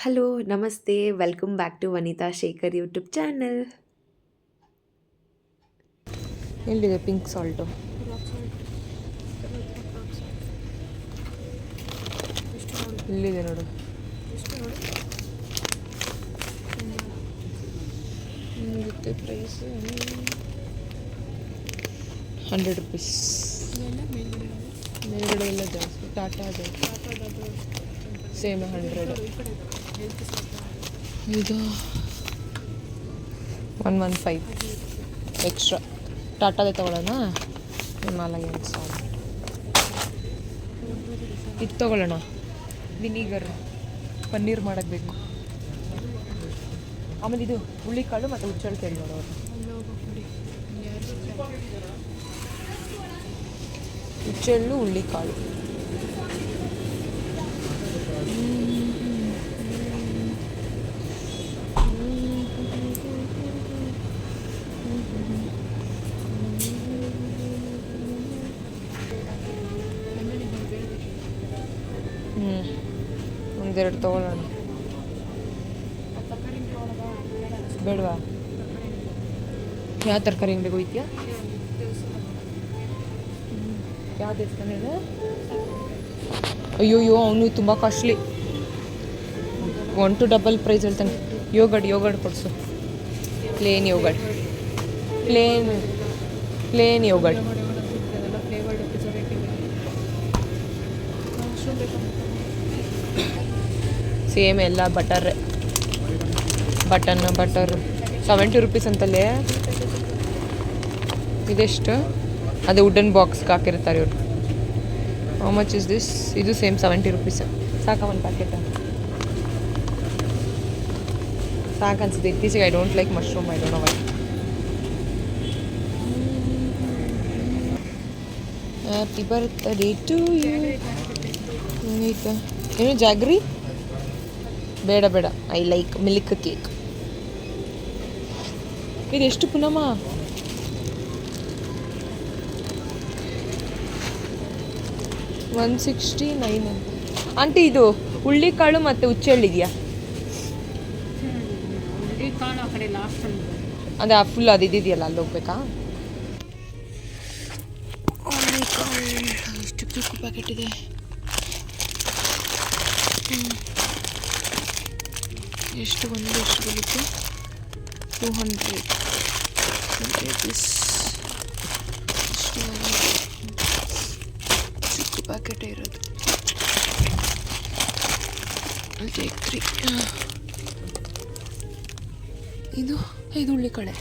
Hello, ನಮಸ್ತೆ. Welcome back to Vanitha Shekhar YouTube channel. ಎಲ್ಲಿದೆ pink salt? ಇಲ್ಲಿದೆ ನೋಡು. ಇರುತ್ತೆ ಪ್ರೈಸ್ 100 ರುಪೀಸ್. ಮೇಲ್ಗಡೆ ಎಲ್ಲ ಜಾಸ್ತಿ. ಟಾಟಾ ಅದು ಸೇಮ್ 100. ಇದು 115 ಎಕ್ಸ್ಟ್ರಾ. ಟಾಟಾದೇ ತೊಗೊಳ್ಳೋಣ. ಹಿಮಾಲಯನ್ ಸಾಲ್ಟ್ ಇದು ತೊಗೊಳ್ಳೋಣ. ವಿನಿಗರ್ ಪನ್ನೀರ್ ಮಾಡೋಕ್ಕೆ ಬೇಕು. ಆಮೇಲೆ ಇದು ಹುಳ್ಳಿಕಾಳು ಮತ್ತು ಹುಚ್ಚಳು ತೆಳಿ ನೋಡೋರು. ಹುಚ್ಚೆಳ್ಳು ಹುಳ್ಳಿಕಾಳು. ಒಂದೆರಡು ತೊಗೊಳ್ಳೋಣ. ಬೇಡವಾ? ಯಾವ ತರಕಾರಿ ಅಂಗಡಿಗೆ ಹೋಗ್ತೀಯಾ? ಯಾವ ದೇವಸ್ಥಾನ ಹೇಳು? ಅಯ್ಯೋ ಅವನು ತುಂಬ ಕಾಸ್ಟ್ಲಿ. 1 to ಡಬಲ್ ಪ್ರೈಸ್ ಹೇಳ್ತಾನೆ. ಯೋಗಡ್ ಕೊಡಿಸು. Plain yogurt. ಸೇಮ್ ಎಲ್ಲ ಬಟರ್ 70 ರುಪೀಸ್ ಅಂತಲ್ಲೇ. ಇದೆಷ್ಟು? ಅದು ವುಡನ್ ಬಾಕ್ಸ್ಗೆ ಹಾಕಿರ್ತಾರೆ ಇವರು. How much is this? ಇದು ಸೇಮ್ 70 ರುಪೀಸ್. ಸಾಕಾ ಒಂದು ಪ್ಯಾಕೆಟ್? ಸಾಕನ್ಸುತ್ತೆ. ಇತ್ತೀಚೆಗೆ I don't like mushroom. I don't know why. Happy birthday to you. ಏನು ಜಾಗ್ರಿ? ಬೇಡ ಐ ಲೈಕ್ ಮಿಲ್ಕ್ ಕೇಕ್. ಇದೆಷ್ಟು ಪುನಮ್ಮ? 169 ಅಂತ. ಆಂಟಿ ಇದು ಹುಳ್ಳಿಕಾಳು ಮತ್ತು ಹುಚ್ಚೆಳ್ಳಿದೆಯಾ? ಅದೇ ಫುಲ್ ಅದು ಇದೆಯಲ್ಲ, ಅಲ್ಲಿ ಹೋಗ್ಬೇಕಾ? ಎಷ್ಟು ಚಿಕ್ಕ ಪ್ಯಾಕೆಟ್ ಇದೆ. ಎಷ್ಟು ಬರುತ್ತೆ? 200 ರುಪೀಸ್. ಚಿಕ್ಕ ಪ್ಯಾಕೆಟೇ ಇರೋದು. ಟೇಕ್ 3. ಇದು ಹುಳ್ಳಿಕಾಳೆ.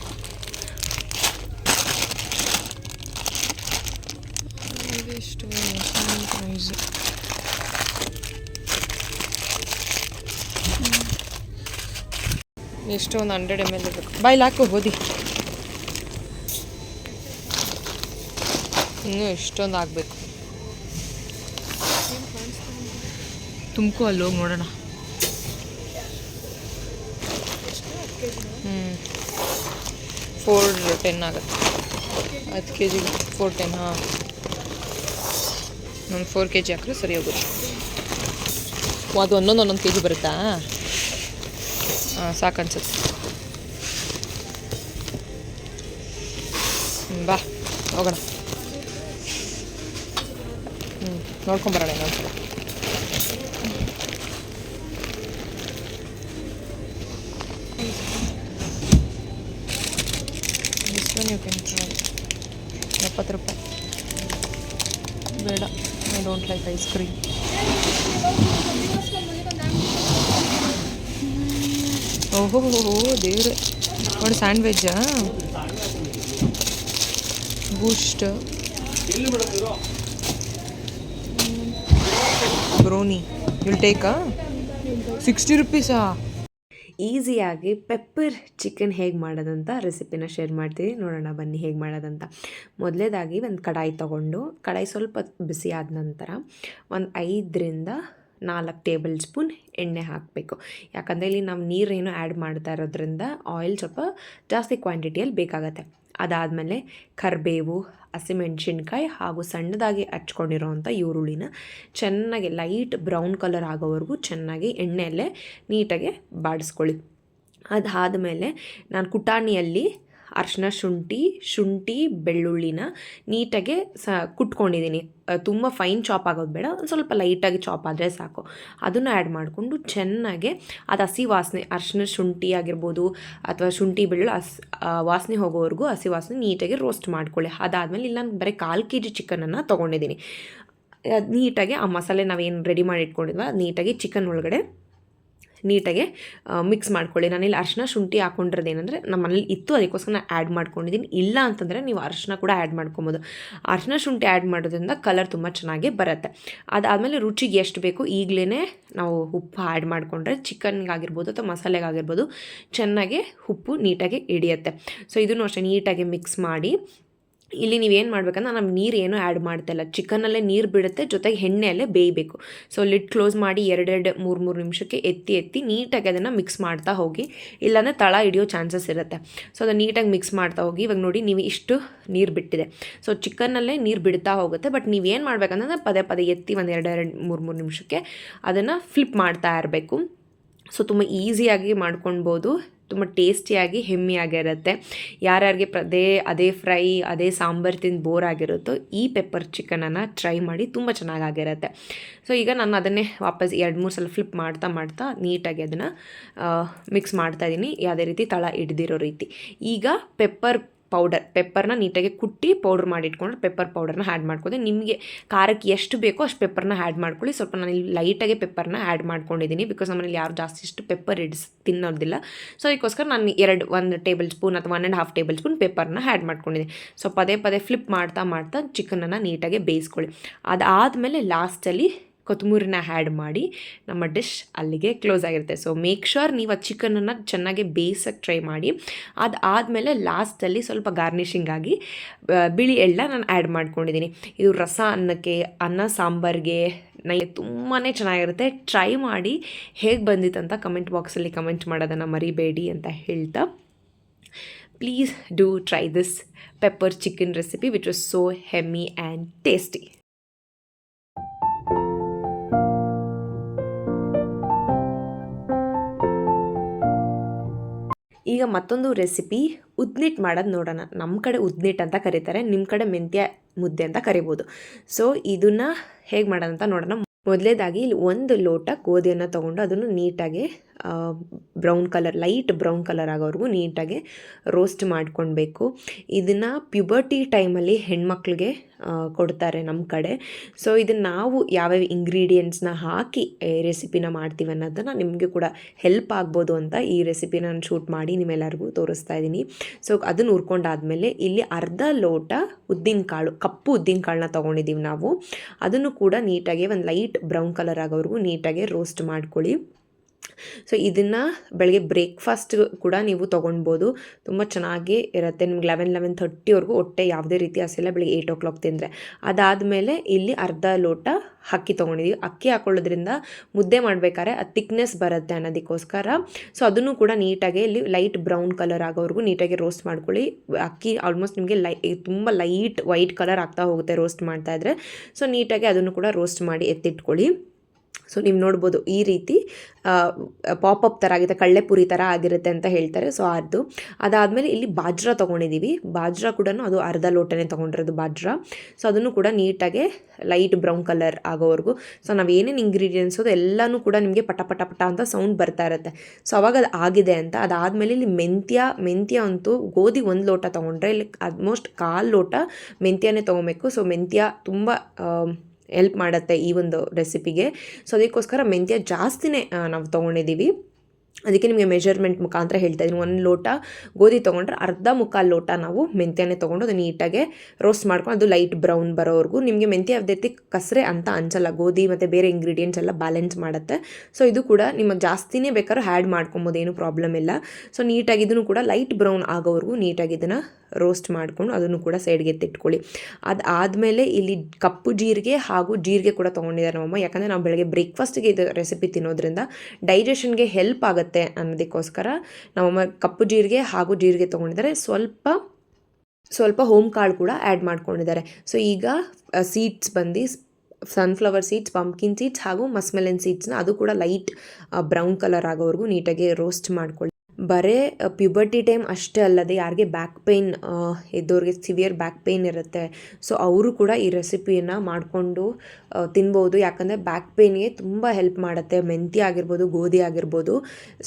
ಇದೆಷ್ಟು ಪ್ರೈಸ್? ಎಷ್ಟು? ಒಂದು 100 ml ಬೇಕು. ಬಾಯ್ಲಿ ಹಾಕೋ ಓದಿ. ಇನ್ನೂ ಎಷ್ಟೊಂದು ಆಗಬೇಕು. ತುಮಕು ಅಲ್ಲಿ ಹೋಗಿ ನೋಡೋಣ. 410 ಆಗುತ್ತೆ. 10 kg 410. ಹಾಂ, ಒಂದು 4 kg ಹಾಕಿದ್ರೆ ಸರಿ ಹೋಗುತ್ತೆ. ಅದು ಒಂದೊಂದು kg ಬರುತ್ತಾ? ಹಾಂ, ಸಾಕನ್ಸುತ್ತೆ. ಬಾ ಹೋಗೋಣ. ನೋಡ್ಕೊಂಬರೋಣ ಇನ್ನೊಂದ್ಸಲ. ನೀವು ಕ್ಯಾನ್ 70 ರೂಪಾಯಿ. ಬೇಡ, I don't like ice cream. ಓಹೋ ದೇವ್ರೆ. ನೋಡಿ, ಸ್ಯಾಂಡ್ವಿಚ್ಚಾ? ಬೂಸ್ಟ್, ಬ್ರೋನಿ. ವಿಲ್ ಟೇಕಾ? 60 ರುಪೀಸಾ? ಈಸಿಯಾಗಿ ಪೆಪ್ಪರ್ ಚಿಕನ್ ಹೇಗೆ ಮಾಡೋದಂತ ರೆಸಿಪಿನ ಶೇರ್ ಮಾಡ್ತೀವಿ. ನೋಡೋಣ ಬನ್ನಿ ಹೇಗೆ ಮಾಡೋದಂತ. ಮೊದಲೇದಾಗಿ ಒಂದು ಕಡಾಯಿ ತೊಗೊಂಡು, ಕಡಾಯಿ ಸ್ವಲ್ಪ ಬಿಸಿ ಆದ ನಂತರ ಒಂದು 5-4 ಟೇಬಲ್ ಸ್ಪೂನ್ ಎಣ್ಣೆ ಹಾಕಬೇಕು. ಯಾಕಂದರೆ ಇಲ್ಲಿ ನಾವು ನೀರೇನು ಆ್ಯಡ್ ಮಾಡ್ತಾ ಇರೋದ್ರಿಂದ ಆಯಿಲ್ ಸ್ವಲ್ಪ ಜಾಸ್ತಿ ಕ್ವಾಂಟಿಟಿಯಲ್ಲಿ ಬೇಕಾಗತ್ತೆ. ಅದಾದಮೇಲೆ ಕರಿಬೇವು, ಹಸಿಮೆಣಸಿನ್ಕಾಯಿ ಹಾಗೂ ಸಣ್ಣದಾಗಿ ಹಚ್ಕೊಂಡಿರೋವಂಥ ಈರುಳ್ಳಿನ ಚೆನ್ನಾಗಿ ಲೈಟ್ ಬ್ರೌನ್ ಕಲರ್ ಆಗೋವರೆಗೂ ಚೆನ್ನಾಗಿ ಎಣ್ಣೆಯಲ್ಲೇ ನೀಟಾಗಿ ಬಾಡಿಸ್ಕೊಳ್ಳಿ. ಅದಾದಮೇಲೆ ನಾನು ಕುಟಾಣಿಯಲ್ಲಿ ಅರಿಶಿನ, ಶುಂಠಿ ಬೆಳ್ಳುಳ್ಳಿನ ನೀಟಾಗಿ ಕುಟ್ಕೊಂಡಿದ್ದೀನಿ. ತುಂಬ ಫೈನ್ ಚಾಪ್ ಆಗೋದು ಬೇಡ, ಒಂದು ಸ್ವಲ್ಪ ಲೈಟಾಗಿ ಚಾಪ್ ಆದರೆ ಸಾಕು. ಅದನ್ನು ಆ್ಯಡ್ ಮಾಡಿಕೊಂಡು ಚೆನ್ನಾಗೆ ಅದು ಹಸಿ ವಾಸನೆ, ಅರಿಶಿನ ಶುಂಠಿ ಆಗಿರ್ಬೋದು ಅಥವಾ ಶುಂಠಿ ಬೆಳ್ಳುಳ್ಳಿ ವಾಸನೆ ಹೋಗೋವರೆಗೂ ಹಸಿ ವಾಸನೆ ನೀಟಾಗಿ ರೋಸ್ಟ್ ಮಾಡ್ಕೊಳ್ಳಿ. ಅದಾದಮೇಲೆ ಇಲ್ಲಿ ನಾನು ಬರೀ 1/4 kg ಚಿಕನನ್ನು ತೊಗೊಂಡಿದ್ದೀನಿ. ಅದು ನೀಟಾಗಿ ಆ ಮಸಾಲೆ ನಾವೇನು ರೆಡಿ ಮಾಡಿ ಇಟ್ಕೊಂಡಿದ್ವ ನೀಟಾಗಿ ಚಿಕನ್ ಒಳಗಡೆ ನೀಟಾಗಿ ಮಿಕ್ಸ್ ಮಾಡ್ಕೊಳ್ಳಿ. ನಾನಿಲ್ಲಿ ಅರಿಶಿನ ಶುಂಠಿ ಹಾಕ್ಕೊಂಡಿರೋದೇನೆಂದರೆ ನಮ್ಮ ಮನೇಲಿ ಇತ್ತು, ಅದಕ್ಕೋಸ್ಕರ ನಾನು ಆ್ಯಡ್ ಮಾಡ್ಕೊಂಡಿದ್ದೀನಿ. ಇಲ್ಲ ಅಂತಂದರೆ ನೀವು ಅರಿಶಿನ ಕೂಡ ಆ್ಯಡ್ ಮಾಡ್ಕೊಬೋದು. ಅರಿಶಿನ ಶುಂಠಿ ಆ್ಯಡ್ ಮಾಡೋದ್ರಿಂದ ಕಲರ್ ತುಂಬ ಚೆನ್ನಾಗಿ ಬರುತ್ತೆ. ಅದಾದಮೇಲೆ ರುಚಿಗೆ ಎಷ್ಟು ಬೇಕು ಈಗಲೇ ನಾವು ಉಪ್ಪು ಆ್ಯಡ್ ಮಾಡಿಕೊಂಡ್ರೆ ಚಿಕನ್ಗಾಗಿರ್ಬೋದು ಅಥವಾ ಮಸಾಲೆಗಾಗಿರ್ಬೋದು ಚೆನ್ನಾಗಿ ಉಪ್ಪು ನೀಟಾಗಿ ಹಿಡಿಯುತ್ತೆ. ಸೊ ಇದನ್ನು ಅಷ್ಟೇ ನೀಟಾಗಿ ಮಿಕ್ಸ್ ಮಾಡಿ ಇಲ್ಲಿ ನೀವೇನು ಮಾಡ್ಬೇಕಂದ್ರೆ ನಾವು ನೀರು ಏನೂ ಆ್ಯಡ್ ಮಾಡ್ತಾಯಿಲ್ಲ, ಚಿಕನಲ್ಲೇ ನೀರು ಬಿಡುತ್ತೆ, ಜೊತೆಗೆ ಎಣ್ಣೆಯಲ್ಲೇ ಬೇಯಬೇಕು. ಸೊ ಲಿಡ್ ಕ್ಲೋಸ್ ಮಾಡಿ 2-3 ನಿಮಿಷಕ್ಕೆ ಎತ್ತಿ ನೀಟಾಗಿ ಅದನ್ನು ಮಿಕ್ಸ್ ಮಾಡ್ತಾ ಹೋಗಿ, ಇಲ್ಲಾಂದರೆ ತಳ ಹಿಡಿಯೋ ಚಾನ್ಸಸ್ ಇರುತ್ತೆ. ಸೊ ಅದನ್ನು ನೀಟಾಗಿ ಮಿಕ್ಸ್ ಮಾಡ್ತಾ ಹೋಗಿ. ಇವಾಗ ನೋಡಿ ನೀವು ಇಷ್ಟು ನೀರು ಬಿಟ್ಟಿದೆ. ಸೊ ಚಿಕನ್ನಲ್ಲೇ ನೀರು ಬಿಡ್ತಾ ಹೋಗುತ್ತೆ. ಬಟ್ ನೀವೇನು ಮಾಡ್ಬೇಕಂದ್ರೆ ಪದೇ ಎತ್ತಿ ಒಂದು 2-3 ನಿಮಿಷಕ್ಕೆ ಅದನ್ನು ಫ್ಲಿಪ್ ಮಾಡ್ತಾ ಇರಬೇಕು. ಸೊ ತುಂಬ ಈಸಿಯಾಗಿ ಮಾಡ್ಕೊಳ್ಬೋದು, ತುಂಬ ಟೇಸ್ಟಿಯಾಗಿ ಹೆಮ್ಮಿಯಾಗಿರುತ್ತೆ. ಯಾರ್ಯಾರಿಗೆ ಅದೇ ಫ್ರೈ ಅದೇ ಸಾಂಬಾರು ತಿಂದು ಬೋರ್ ಆಗಿರುತ್ತೋ ಈ ಪೆಪ್ಪರ್ ಚಿಕನನ್ನು ಟ್ರೈ ಮಾಡಿ, ತುಂಬ ಚೆನ್ನಾಗಿರುತ್ತೆ. ಸೊ ಈಗ ನಾನು ಅದನ್ನೇ ವಾಪಸ್ 2-3 ಸಲ ಫ್ಲಿಪ್ ಮಾಡ್ತಾ ನೀಟಾಗಿ ಅದನ್ನು ಮಿಕ್ಸ್ ಮಾಡ್ತಾಯಿದ್ದೀನಿ, ಯಾವುದೇ ರೀತಿ ತಳ ಹಿಡ್ದಿರೋ ರೀತಿ. ಈಗ ಪೆಪ್ಪರ್ನ ನೀಟಾಗಿ ಕುಟ್ಟಿ ಪೌಡ್ರ್ ಮಾಡಿ ಇಟ್ಕೊಂಡ್ರೆ ಪೆಪ್ಪರ್ ಪೌಡರ್ನ ಆ್ಯಡ್ ಮಾಡ್ಕೊಳ್ಳಿ. ನಿಮಗೆ ಖಾರಕ್ಕೆ ಎಷ್ಟು ಬೇಕೋ ಅಷ್ಟು ಪೆಪ್ಪರ್ನ ಆ್ಯಡ್ ಮಾಡ್ಕೊಳ್ಳಿ. ಸ್ವಲ್ಪ ನಾನು ಇಲ್ಲಿ ಲೈಟಾಗಿ ಪೆಪ್ಪರ್ನ ಆ್ಯಡ್ ಮಾಡ್ಕೊಂಡಿದ್ದೀನಿ, ಬಿಕಾಸ್ ನಮ್ಮನೇಲಿ ಯಾರು ಜಾಸ್ತಿ ಇಷ್ಟು ಪೆಪ್ಪರ್ ತಿನ್ನೋದಿಲ್ಲ. ಸೊ ಅದಕ್ಕೋಸ್ಕರ ನಾನು 1 ಟೇಬಲ್ ಸ್ಪೂನ್ ಅಥವಾ 1.5 ಟೇಬಲ್ ಸ್ಪೂನ್ ಪೆಪ್ಪರ್ನ ಆ್ಯಡ್ ಮಾಡ್ಕೊಂಡಿದ್ದೀನಿ. ಸೊ ಪದೇ ಫ್ಲಿಪ್ ಮಾಡ್ತಾ ಚಿಕನನ್ನು ನೀಟಾಗಿ ಬೇಯಿಸ್ಕೊಳ್ಳಿ. ಅದಾದಮೇಲೆ ಲಾಸ್ಟಲ್ಲಿ ಕೊತ್ತಂಬರಿನ ಆ್ಯಡ್ ಮಾಡಿ ನಮ್ಮ ಡಿಶ್ ಅಲ್ಲಿಗೆ ಕ್ಲೋಸ್ ಆಗಿರುತ್ತೆ. ಸೊ ಮೇಕ್ ಶ್ಯೂರ್ ನೀವು ಆ ಚಿಕನನ್ನು ಚೆನ್ನಾಗಿ ಬೇಯಿಸೋಕ್ಕೆ ಟ್ರೈ ಮಾಡಿ. ಅದಾದಮೇಲೆ ಲಾಸ್ಟಲ್ಲಿ ಸ್ವಲ್ಪ ಗಾರ್ನಿಷಿಂಗ್ ಆಗಿ ಬಿಳಿ ಎಳ್ಳ ನಾನು ಆ್ಯಡ್ ಮಾಡ್ಕೊಂಡಿದ್ದೀನಿ. ಇದು ರಸ ಅನ್ನಕ್ಕೆ, ಅನ್ನ ಸಾಂಬಾರಿಗೆ ತುಂಬಾ ಚೆನ್ನಾಗಿರುತ್ತೆ. ಟ್ರೈ ಮಾಡಿ ಹೇಗೆ ಬಂದಿತ್ತು ಅಂತ ಕಮೆಂಟ್ ಬಾಕ್ಸಲ್ಲಿ ಕಮೆಂಟ್ ಮಾಡೋದನ್ನು ಮರಿಬೇಡಿ ಅಂತ ಹೇಳ್ತಾ, please do try this pepper chicken recipe which was so yummy and tasty. ಈಗ ಮತ್ತೊಂದು ರೆಸಿಪಿ ಉದ್ನಿಟ್ ಮಾಡೋದು ನೋಡೋಣ. ನಮ್ಮ ಕಡೆ ಉದ್ನಿಟ್ ಅಂತ ಕರೀತಾರೆ, ನಿಮ್ಮ ಕಡೆ ಮೆಂತ್ಯ ಮುದ್ದೆ ಅಂತ ಕರಿಬೋದು. ಸೊ ಇದನ್ನು ಹೇಗೆ ಮಾಡೋಣ ಅಂತ ನೋಡೋಣ. ಮೊದಲೇದಾಗಿ ಇಲ್ಲಿ 1 ಲೋಟ ಗೋಧಿಯನ್ನು ತೊಗೊಂಡು ಅದನ್ನು ನೀಟಾಗಿ ಲೈಟ್ ಬ್ರೌನ್ ಕಲರ್ ಆಗೋವರೆಗೂ ನೀಟಾಗಿ ರೋಸ್ಟ್ ಮಾಡ್ಕೊಳ್ಬೇಕು. ಇದನ್ನು ಪ್ಯುಬರ್ಟಿ ಟೈಮಲ್ಲಿ ಹೆಣ್ಮಕ್ಳಿಗೆ ಕೊಡ್ತಾರೆ ನಮ್ಮ ಕಡೆ. ಸೊ ಇದನ್ನು ನಾವು ಯಾವ್ಯಾವ ಇಂಗ್ರೀಡಿಯೆಂಟ್ಸ್ನ ಹಾಕಿ ರೆಸಿಪಿನ ಮಾಡ್ತೀವಿ ಅನ್ನೋದನ್ನು ನಿಮಗೆ ಕೂಡ ಹೆಲ್ಪ್ ಆಗ್ಬೋದು ಅಂತ ಈ ರೆಸಿಪಿನ ನಾನು ಶೂಟ್ ಮಾಡಿ ನಿಮ್ಮೆಲ್ಲರಿಗೂ ತೋರಿಸ್ತಾ ಇದ್ದೀನಿ. ಸೊ ಅದನ್ನು ಹುರ್ಕೊಂಡಾದ್ಮೇಲೆ ಇಲ್ಲಿ ಅರ್ಧ ಲೋಟ ಕಪ್ಪು ಉದ್ದಿನಕಾಳನ್ನ ತೊಗೊಂಡಿದ್ದೀವಿ ನಾವು. ಅದನ್ನು ಕೂಡ ನೀಟಾಗಿ ಒಂದು ಲೈಟ್ ಬ್ರೌನ್ ಕಲರ್ ಆಗೋವರೆಗೂ ನೀಟಾಗಿ ರೋಸ್ಟ್ ಮಾಡ್ಕೊಳ್ಳಿ. ಸೊ ಇದನ್ನು ಬೆಳಗ್ಗೆ ಬ್ರೇಕ್ಫಾಸ್ಟ್ ಕೂಡ ನೀವು ತೊಗೊಳ್ಬೋದು, ತುಂಬ ಚೆನ್ನಾಗಿ ಇರುತ್ತೆ. ನಿಮ್ಗೆ 11-11:30ವರೆಗೂ ಹೊಟ್ಟೆ ಯಾವುದೇ ರೀತಿ ಹಸಿಲ್ಲ ಬೆಳಗ್ಗೆ 8 o'clock ತಿಂದರೆ. ಅದಾದಮೇಲೆ ಇಲ್ಲಿ ಅರ್ಧ ಲೋಟ ಅಕ್ಕಿ ತೊಗೊಂಡಿದ್ದೀವಿ. ಅಕ್ಕಿ ಹಾಕೊಳ್ಳೋದ್ರಿಂದ ಮುದ್ದೆ ಮಾಡಬೇಕಾದ್ರೆ ಅದು ಥಿಕ್ನೆಸ್ ಬರುತ್ತೆ ಅನ್ನೋದಕ್ಕೋಸ್ಕರ. ಸೊ ಅದನ್ನು ಕೂಡ ನೀಟಾಗಿ ಇಲ್ಲಿ ಲೈಟ್ ಬ್ರೌನ್ ಕಲರ್ ಆಗೋವರೆಗೂ ನೀಟಾಗಿ ರೋಸ್ಟ್ ಮಾಡ್ಕೊಳ್ಳಿ. ಅಕ್ಕಿ ಆಲ್ಮೋಸ್ಟ್ ನಿಮಗೆ ತುಂಬ ಲೈಟ್ ವೈಟ್ ಕಲರ್ ಆಗ್ತಾ ಹೋಗುತ್ತೆ ರೋಸ್ಟ್ ಮಾಡ್ತಾಯಿದ್ರೆ. ಸೊ ನೀಟಾಗಿ ಅದನ್ನು ಕೂಡ ರೋಸ್ಟ್ ಮಾಡಿ ಎತ್ತಿಟ್ಕೊಳ್ಳಿ. ಸೊ ನೀವು ನೋಡ್ಬೋದು ಈ ರೀತಿ ಪಾಪಪ್ ಥರ ಆಗಿದೆ, ಕಳ್ಳೆಪುರಿ ಥರ ಆಗಿರುತ್ತೆ ಅಂತ ಹೇಳ್ತಾರೆ. ಸೊ ಅದಾದಮೇಲೆ ಇಲ್ಲಿ ಬಾಜ್ರಾ ತೊಗೊಂಡಿದ್ದೀವಿ. ಬಾಜ್ರಾ ಕೂಡ ಅದು ಅರ್ಧ ಲೋಟನೇ ತೊಗೊಂಡಿರೋದು ಬಾಜ್ರಾ. ಸೊ ಅದನ್ನು ಕೂಡ ನೀಟಾಗಿ ಲೈಟ್ ಬ್ರೌನ್ ಕಲರ್ ಆಗೋವರೆಗೂ. ಸೊ ನಾವು ಏನೇನು ಇಂಗ್ರೀಡಿಯೆಂಟ್ಸ್ ಅದು ಎಲ್ಲನೂ ಕೂಡ ನಿಮಗೆ ಪಟ ಅಂತ ಸೌಂಡ್ ಬರ್ತಾ ಇರುತ್ತೆ. ಸೊ ಅವಾಗ ಅದು ಆಗಿದೆ ಅಂತ. ಅದಾದಮೇಲೆ ಇಲ್ಲಿ ಮೆಂತ್ಯ ಅಂತೂ ಗೋಧಿ 1 ಲೋಟ ತೊಗೊಂಡ್ರೆ ಇಲ್ಲಿ ಆಲ್ಮೋಸ್ಟ್ 1/4 ಲೋಟ ಮೆಂತ್ಯನೇ ತೊಗೊಬೇಕು. ಸೊ ಮೆಂತ್ಯ ತುಂಬ ಹೆಲ್ಪ್ ಮಾಡುತ್ತೆ ಈ ಒಂದು ರೆಸಿಪಿಗೆ. ಸೊ ಅದಕ್ಕೋಸ್ಕರ ಮೆಂತ್ಯ ಜಾಸ್ತಿನೇ ನಾವು ತೊಗೊಂಡಿದ್ದೀವಿ. ಅದಕ್ಕೆ ನಿಮಗೆ ಮೆಜರ್ಮೆಂಟ್ ಮುಖಾಂತರ ಹೇಳ್ತಾ ಇದ್ದೀನಿ. 1 ಲೋಟ ಗೋಧಿ ತೊಗೊಂಡ್ರೆ ಮುಕ್ಕಾಲು ಲೋಟ ನಾವು ಮೆಂತ್ಯನೇ ತೊಗೊಂಡು ಅದು ನೀಟಾಗಿ ರೋಸ್ಟ್ ಮಾಡ್ಕೊಂಡು ಅದು ಲೈಟ್ ಬ್ರೌನ್ ಬರೋವರೆಗೂ. ನಿಮಗೆ ಮೆಂತ್ಯ ಯಾವುದೇ ರೀತಿ ಕಸರೆ ಅಂತ ಅನ್ಸಲ್ಲ, ಗೋಧಿ ಮತ್ತು ಬೇರೆ ಇಂಗ್ರೀಡಿಯೆಂಟ್ಸ್ ಎಲ್ಲ ಬ್ಯಾಲೆನ್ಸ್ ಮಾಡುತ್ತೆ. ಸೊ ಇದು ಕೂಡ ನಿಮಗೆ ಜಾಸ್ತಿನೇ ಬೇಕಾದ್ರೂ ಆ್ಯಡ್ ಮಾಡ್ಕೊಬೋದು, ಏನು ಪ್ರಾಬ್ಲಮ್ ಇಲ್ಲ. ಸೊ ನೀಟಾಗಿ ಇದನ್ನು ಕೂಡ ಲೈಟ್ ಬ್ರೌನ್ ಆಗೋವರೆಗೂ ನೀಟಾಗಿ ಇದನ್ನು ರೋಸ್ಟ್ ಮಾಡಿಕೊಂಡು ಅದನ್ನು ಕೂಡ ಸೈಡ್ಗೆ ಎತ್ತಿಟ್ಕೊಳ್ಳಿ. ಅದಾದಮೇಲೆ ಇಲ್ಲಿ ಕಪ್ಪು ಜೀರಿಗೆ ಹಾಗೂ ಜೀರಿಗೆ ಕೂಡ ತೊಗೊಂಡಿದ್ದಾರೆ ನಮ್ಮಮ್ಮ. ಯಾಕಂದರೆ ನಾವು ಬೆಳಗ್ಗೆ ಬ್ರೇಕ್ಫಾಸ್ಟಿಗೆ ಇದು ರೆಸಿಪಿ ತಿನ್ನೋದ್ರಿಂದ ಡೈಜೆಷನ್ಗೆ ಹೆಲ್ಪ್ ಆಗುತ್ತೆ ಅನ್ನೋದಕ್ಕೋಸ್ಕರ ನಮ್ಮಮ್ಮ ಕಪ್ಪು ಜೀರಿಗೆ ಹಾಗೂ ಜೀರಿಗೆ ತೊಗೊಂಡಿದ್ದಾರೆ. ಸ್ವಲ್ಪ ಸ್ವಲ್ಪ ಹೋಮ್ ಕಾಳು ಕೂಡ ಆ್ಯಡ್ ಮಾಡ್ಕೊಂಡಿದ್ದಾರೆ. ಸೊ ಈಗ ಸೀಡ್ಸ್ ಬಂದು ಸನ್ಫ್ಲವರ್ ಸೀಡ್ಸ್, ಪಂಪ್ಕಿನ್ ಸೀಡ್ಸ್ ಹಾಗೂ ಮಸ್ಮೆಲನ್ ಸೀಡ್ಸ್ನ ಅದು ಕೂಡ ಲೈಟ್ ಬ್ರೌನ್ ಕಲರ್ ಆಗೋವರೆಗೂ ನೀಟಾಗಿ ರೋಸ್ಟ್ ಮಾಡ್ಕೊಳ್ಳಿ. ಬರೇ ಪ್ಯುಬರ್ಟಿ ಟೈಮ್ ಅಷ್ಟೇ ಅಲ್ಲದೆ ಯಾರಿಗೆ ಬ್ಯಾಕ್ ಪೇಯ್ನ್ ಇದ್ದವ್ರಿಗೆ ಸಿವಿಯರ್ ಬ್ಯಾಕ್ ಪೇಯ್ನ್ ಇರುತ್ತೆ, ಸೊ ಅವರು ಕೂಡ ಈ ರೆಸಿಪಿಯನ್ನು ಮಾಡಿಕೊಂಡು ತಿನ್ಬೋದು. ಯಾಕಂದರೆ ಬ್ಯಾಕ್ ಪೇಯ್ನ್ಗೆ ತುಂಬ ಹೆಲ್ಪ್ ಮಾಡುತ್ತೆ. ಮೆಂತ್ಯ ಆಗಿರ್ಬೋದು, ಗೋಧಿ ಆಗಿರ್ಬೋದು.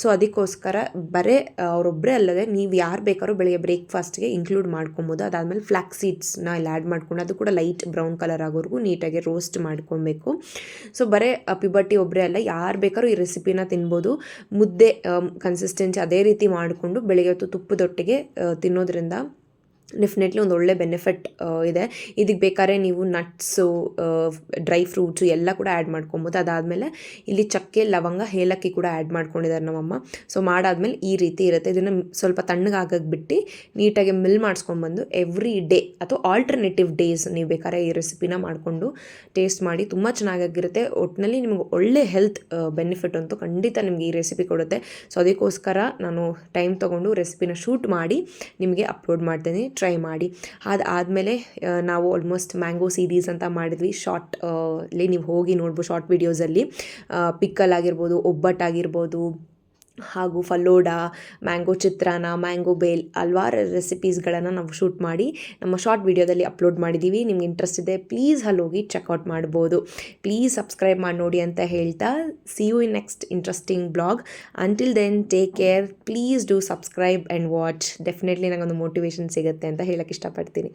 ಸೊ ಅದಕ್ಕೋಸ್ಕರ ಬರೇ ಅವರೊಬ್ಬರೇ ಅಲ್ಲದೆ ನೀವು ಯಾರು ಬೇಕಾದ್ರೂ ಬೆಳಗ್ಗೆ ಬ್ರೇಕ್ಫಾಸ್ಟ್ಗೆ ಇನ್ಕ್ಲೂಡ್ ಮಾಡ್ಕೊಬೋದು. ಅದಾದಮೇಲೆ ಫ್ಲ್ಯಾಕ್ಸ್ ಸೀಡ್ಸ್ನ ಇಲ್ಲಿ ಆ್ಯಡ್ ಮಾಡ್ಕೊಂಡು ಅದು ಕೂಡ ಲೈಟ್ ಬ್ರೌನ್ ಕಲರ್ ಆಗೋವರೆಗೂ ನೀಟಾಗಿ ರೋಸ್ಟ್ ಮಾಡ್ಕೊಬೇಕು. ಸೊ ಬರೇ ಪ್ಯುಬರ್ಟಿ ಒಬ್ಬರೇ ಅಲ್ಲ, ಯಾರು ಬೇಕಾದ್ರೂ ಈ ರೆಸಿಪಿನ ತಿನ್ಬೋದು. ಮುದ್ದೆ ಕನ್ಸಿಸ್ಟೆನ್ಸಿ ಅದೇ ರೀತಿ ಮಾಡಿಕೊಂಡು ಬೆಳಗ್ಗೆ ಹೊತ್ತು ತುಪ್ಪದೊಟ್ಟಿಗೆ ತಿನ್ನೋದ್ರಿಂದ ಡೆಫಿನೆಟ್ಲಿ ಒಂದು ಒಳ್ಳೆ ಬೆನಿಫಿಟ್ ಇದೆ. ಇದಕ್ಕೆ ಬೇಕಾದ್ರೆ ನೀವು ನಟ್ಸು, ಡ್ರೈ ಫ್ರೂಟ್ಸು ಎಲ್ಲ ಕೂಡ ಆ್ಯಡ್ ಮಾಡ್ಕೊಬೋದು. ಅದಾದಮೇಲೆ ಇಲ್ಲಿ ಚಕ್ಕೆ, ಲವಂಗ, ಏಲಕ್ಕಿ ಕೂಡ ಆ್ಯಡ್ ಮಾಡ್ಕೊಂಡಿದ್ದಾರೆ ನಮ್ಮಮ್ಮ. ಸೊ ಮಾಡಾದ್ಮೇಲೆ ಈ ರೀತಿ ಇರುತ್ತೆ. ಇದನ್ನು ಸ್ವಲ್ಪ ತಣ್ಣಗಾಗಕ್ಕೆ ಬಿಟ್ಟು ನೀಟಾಗಿ ಮಿಲ್ ಮಾಡಿಸ್ಕೊಂಡ್ಬಂದು ಎವ್ರಿ ಡೇ ಅಥವಾ ಆಲ್ಟರ್ನೇಟಿವ್ ಡೇಸ್ ನೀವು ಬೇಕಾದ್ರೆ ಈ ರೆಸಿಪಿನ ಮಾಡಿಕೊಂಡು ಟೇಸ್ಟ್ ಮಾಡಿ. ತುಂಬ ಚೆನ್ನಾಗಿರುತ್ತೆ. ಒಟ್ಟಿನಲ್ಲಿ ನಿಮಗೆ ಒಳ್ಳೆ ಹೆಲ್ತ್ ಬೆನಿಫಿಟ್ ಅಂತೂ ಖಂಡಿತ ನಿಮಗೆ ಈ ರೆಸಿಪಿ ಕೊಡುತ್ತೆ. ಸೊ ಅದಕ್ಕೋಸ್ಕರ ನಾನು ಟೈಮ್ ತೊಗೊಂಡು ರೆಸಿಪಿನ ಶೂಟ್ ಮಾಡಿ ನಿಮಗೆ ಅಪ್ಲೋಡ್ ಮಾಡ್ತೀನಿ. ಟ್ರೈ ಮಾಡಿ. ಅದಾದಮೇಲೆ ನಾವು ಆಲ್ಮೋಸ್ಟ್ ಮ್ಯಾಂಗೋ ಸೀರೀಸ್ ಅಂತ ಮಾಡಿದ್ವಿ. ಶಾರ್ಟ್ಲಿ ನೀವು ಹೋಗಿ ನೋಡ್ಬೋದು. ಶಾರ್ಟ್ ವೀಡಿಯೋಸಲ್ಲಿ ಪಿಕ್ಕಲ್ ಆಗಿರ್ಬೋದು, ಒಬ್ಬಟ್ಟಾಗಿರ್ಬೋದು, ಹಾಗೂ ಫಲೋಡಾ, ಮ್ಯಾಂಗೋ ಚಿತ್ರಾನ್ನ, ಮ್ಯಾಂಗೋ ಬೇಲ್ ಹಲ್ವಾರು ರೆಸಿಪೀಸ್ಗಳನ್ನು ನಾವು ಶೂಟ್ ಮಾಡಿ ನಮ್ಮ ಶಾರ್ಟ್ ವೀಡಿಯೋದಲ್ಲಿ ಅಪ್ಲೋಡ್ ಮಾಡಿದ್ದೀವಿ. ನಿಮ್ಗೆ ಇಂಟ್ರೆಸ್ಟ್ ಇದೆ ಪ್ಲೀಸ್ ಅಲ್ಲೋಗಿ ಚೆಕ್ಔಟ್ ಮಾಡ್ಬೋದು. ಪ್ಲೀಸ್ ಸಬ್ಸ್ಕ್ರೈಬ್ ಮಾಡಿ ನೋಡಿ ಅಂತ ಹೇಳ್ತಾ, see you in next interesting blog. Until then take care. Please do subscribe and watch. Definitely ನನಗೊಂದು ಮೋಟಿವೇಶನ್ ಸಿಗುತ್ತೆ ಅಂತ ಹೇಳಕ್ಕೆ ಇಷ್ಟಪಡ್ತೀನಿ.